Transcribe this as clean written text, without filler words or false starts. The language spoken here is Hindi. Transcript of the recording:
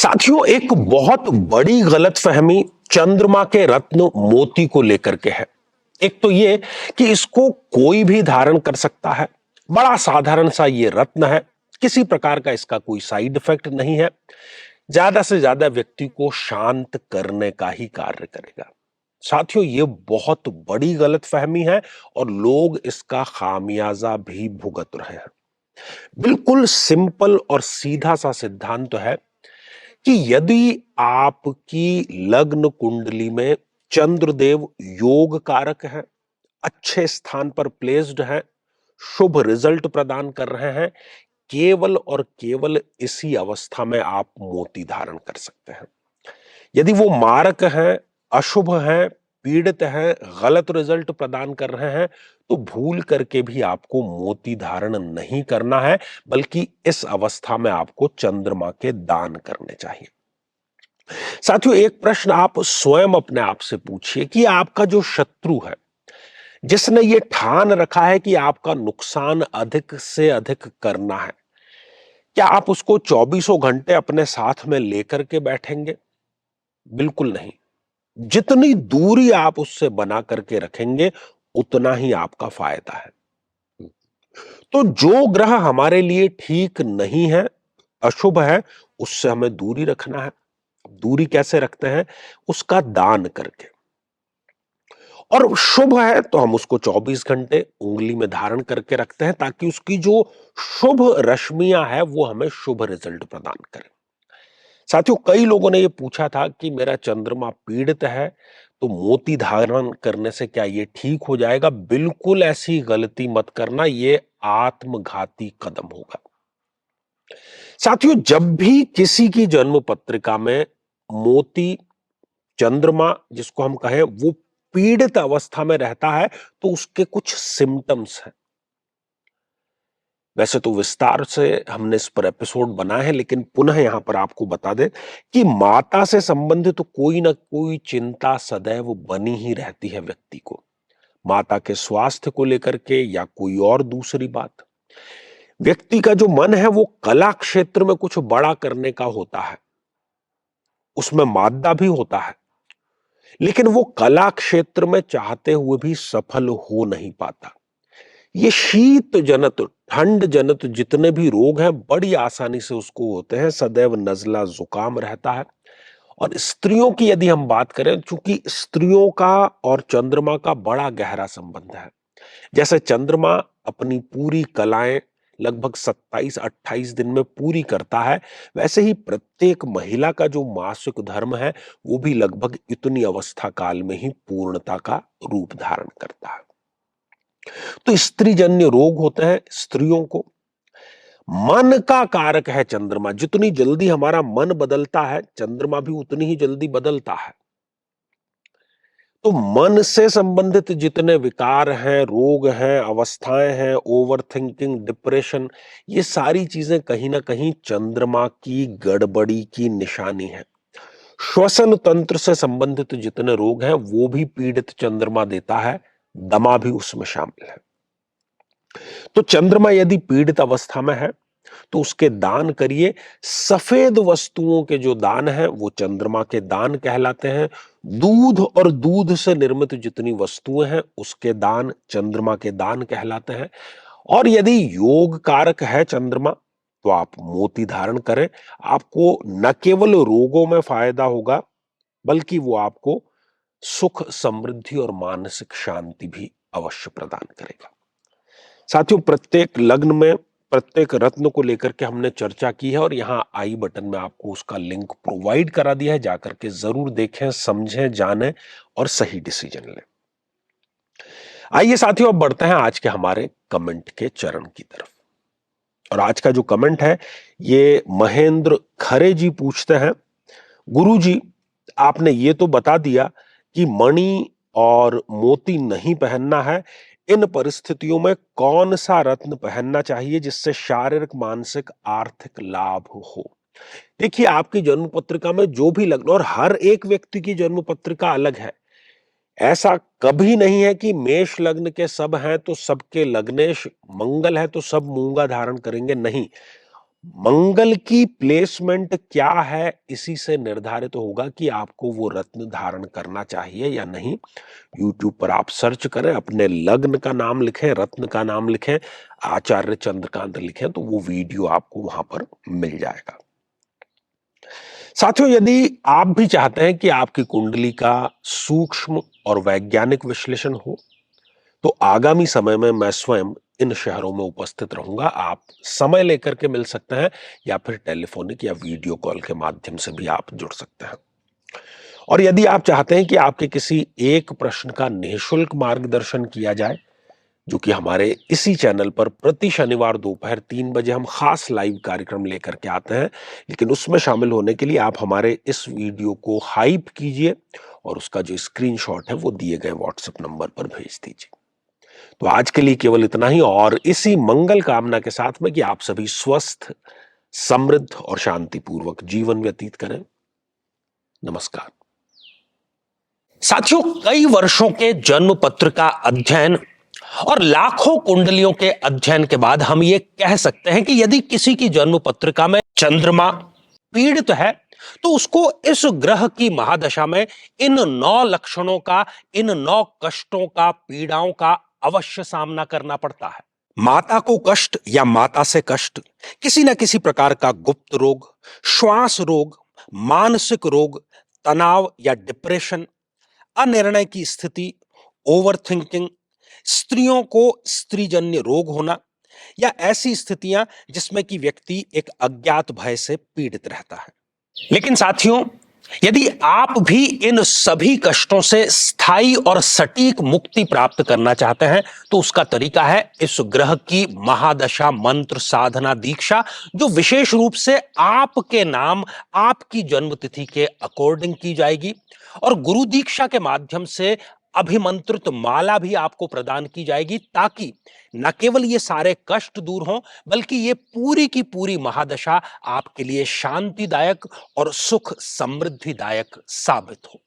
साथियों, एक बहुत बड़ी गलतफहमी चंद्रमा के रत्न मोती को लेकर के है। एक तो ये कि इसको कोई भी धारण कर सकता है। बड़ा साधारण सा ये रत्न है। किसी प्रकार का इसका कोई साइड इफेक्ट नहीं है। ज्यादा से ज्यादा व्यक्ति को शांत करने का ही कार्य करेगा। साथियों, ये बहुत बड़ी गलतफहमी है और लोग इसका खामियाजा भी भुगत रहे हैं। बिल्कुल सिंपल और सीधा सा सिद्धांत तो है कि यदि आपकी लग्न कुंडली में चंद्रदेव योग कारक है, अच्छे स्थान पर प्लेस्ड है, शुभ रिजल्ट प्रदान कर रहे हैं, केवल और केवल इसी अवस्था में आप मोती धारण कर सकते हैं। यदि वो मारक है, अशुभ है, पीड़ित है, गलत रिजल्ट प्रदान कर रहे हैं, तो भूल करके भी आपको मोती धारण नहीं करना है, बल्कि इस अवस्था में आपको चंद्रमा के दान करने चाहिए। साथियों, एक प्रश्न आप स्वयं अपने आप से पूछिए कि आपका जो शत्रु है, जिसने ये ठान रखा है कि आपका नुकसान अधिक से अधिक करना है, क्या आप उसको चौबीसों घंटे अपने साथ में लेकर के बैठेंगे? बिल्कुल नहीं। जितनी दूरी आप उससे बना करके रखेंगे, उतना ही आपका फायदा है। तो जो ग्रह हमारे लिए ठीक नहीं है, अशुभ है, उससे हमें दूरी रखना है। दूरी कैसे रखते हैं? उसका दान करके। और शुभ है तो हम उसको 24 घंटे उंगली में धारण करके रखते हैं, ताकि उसकी जो शुभ रश्मियां है वो हमें शुभ रिजल्ट प्रदान करें। साथियों, कई लोगों ने ये पूछा था कि मेरा चंद्रमा पीड़ित है, तो मोती धारण करने से क्या ये ठीक हो जाएगा? बिल्कुल ऐसी गलती मत करना, ये आत्मघाती कदम होगा। साथियों, जब भी किसी की जन्म पत्रिका में मोती, चंद्रमा जिसको हम कहें, वो पीड़ित अवस्था में रहता है, तो उसके कुछ सिम्टम्स हैं। वैसे तो विस्तार से हमने इस पर एपिसोड बनाए हैं, लेकिन पुनः यहां पर आपको बता दें कि माता से संबंधित तो कोई ना कोई चिंता सदैव बनी ही रहती है व्यक्ति को। माता के स्वास्थ्य को लेकर के या कोई और दूसरी बात। व्यक्ति का जो मन है वो कला क्षेत्र में कुछ बड़ा करने का होता है, उसमें मादा भी होता है, लेकिन वो कला क्षेत्र में चाहते हुए भी सफल हो नहीं पाता। ये शीत जनित, ठंड जनित जितने भी रोग हैं, बड़ी आसानी से उसको होते हैं। सदैव नजला जुकाम रहता है। और स्त्रियों की यदि हम बात करें, चूंकि स्त्रियों का और चंद्रमा का बड़ा गहरा संबंध है। जैसे चंद्रमा अपनी पूरी कलाएं लगभग 27-28 दिन में पूरी करता है, वैसे ही प्रत्येक महिला का जो मासिक धर्म है, वो भी लगभग इतनी अवस्था काल में ही पूर्णता का रूप धारण करता है। तो स्त्रीजन्य रोग होते हैं स्त्रियों को। मन का कारक है चंद्रमा। जितनी जल्दी हमारा मन बदलता है, चंद्रमा भी उतनी ही जल्दी बदलता है। तो मन से संबंधित जितने विकार हैं, रोग हैं, अवस्थाएं हैं, ओवर थिंकिंग, डिप्रेशन, ये सारी चीजें कहीं ना कहीं चंद्रमा की गड़बड़ी की निशानी है। श्वसन तंत्र से संबंधित जितने रोग हैं, वो भी पीड़ित चंद्रमा देता है। दमा भी उसमें शामिल है। तो चंद्रमा यदि पीड़ित अवस्था में है, तो उसके दान करिए। सफेद वस्तुओं के जो दान हैं, वो चंद्रमा के दान कहलाते हैं। दूध और दूध से निर्मित जितनी वस्तुएं हैं, उसके दान चंद्रमा के दान कहलाते हैं। और यदि योग कारक है चंद्रमा, तो आप मोती धारण करें। आपको न केवल रोगों में फायदा होगा, बल्कि वो आपको सुख, समृद्धि और मानसिक शांति भी अवश्य प्रदान करेगा। साथियों, प्रत्येक लग्न में प्रत्येक रत्न को लेकर के हमने चर्चा की है, और यहां आई बटन में आपको उसका लिंक प्रोवाइड करा दिया है। जाकर के जरूर देखें, समझें, जानें और सही डिसीजन लें। आइए साथियों, अब बढ़ते हैं आज के हमारे कमेंट के चरण की तरफ। और आज का जो कमेंट है, ये महेंद्र खरे जी पूछते हैं, गुरु जी, आपने ये तो बता दिया कि मणि और मोती नहीं पहनना है। इन परिस्थितियों में कौन सा रत्न पहनना चाहिए जिससे शारीरिक, मानसिक, आर्थिक लाभ हो? देखिए, आपकी जन्म पत्रिका में जो भी लग्न, और हर एक व्यक्ति की जन्म पत्रिका अलग है। ऐसा कभी नहीं है कि मेष लग्न के सब हैं तो सबके लग्नेश मंगल है तो सब मूंगा धारण करेंगे, नहीं। मंगल की प्लेसमेंट क्या है, इसी से निर्धारित होगा कि आपको वो रत्न धारण करना चाहिए या नहीं। यूट्यूब पर आप सर्च करें, अपने लग्न का नाम लिखें, रत्न का नाम लिखें, आचार्य चंद्रकांत लिखें, तो वो वीडियो आपको वहां पर मिल जाएगा। साथियों, यदि आप भी चाहते हैं कि आपकी कुंडली का सूक्ष्म और वैज्ञानिक विश्लेषण हो, तो आगामी समय में मैं स्वयं इन शहरों में उपस्थित रहूंगा। आप समय लेकर के मिल सकते हैं या फिर टेलीफोनिक या वीडियो कॉल के माध्यम से भी आप जुड़ सकते हैं। और यदि आप चाहते हैं कि आपके किसी एक प्रश्न का निःशुल्क मार्गदर्शन किया जाए, जो कि हमारे इसी चैनल पर प्रति शनिवार दोपहर 3 बजे हम खास लाइव कार्यक्रम लेकर के आते हैं, लेकिन उसमें शामिल होने के लिए आप हमारे इस वीडियो को हाइप कीजिए और उसका जो स्क्रीनशॉट है वो दिए गए व्हाट्सएप नंबर पर भेज दीजिए। तो आज के लिए केवल इतना ही, और इसी मंगल कामना के साथ में कि आप सभी स्वस्थ, समृद्ध और शांतिपूर्वक जीवन व्यतीत करें। नमस्कार। साथियों, कई वर्षों के जन्म पत्र का अध्ययन और लाखों कुंडलियों के अध्ययन के बाद हम ये कह सकते हैं कि यदि किसी की जन्म पत्रिका में चंद्रमा पीड़ित है, तो उसको इस ग्रह की महादशा में इन 9 लक्षणों का, इन 9 कष्टों का, पीड़ाओं का अवश्य सामना करना पड़ता है। माता को कष्ट या माता से कष्ट, किसी न किसी प्रकार का गुप्त रोग, श्वास रोग, मानसिक रोग, तनाव या डिप्रेशन, अनिर्णय की स्थिति, ओवर थिंकिंग, स्त्रियों को स्त्रीजन्य रोग होना, या ऐसी स्थितियां जिसमें कि व्यक्ति एक अज्ञात भय से पीड़ित रहता है। लेकिन साथियों, यदि आप भी इन सभी कष्टों से स्थायी और सटीक मुक्ति प्राप्त करना चाहते हैं, तो उसका तरीका है इस ग्रह की महादशा मंत्र साधना दीक्षा, जो विशेष रूप से आपके नाम, आपकी जन्मतिथि के अकॉर्डिंग की जाएगी। और गुरु दीक्षा के माध्यम से अभिमंत्रित माला भी आपको प्रदान की जाएगी, ताकि न केवल ये सारे कष्ट दूर हों, बल्कि ये पूरी की पूरी महादशा आपके लिए शांतिदायक और सुख समृद्धिदायक साबित हो।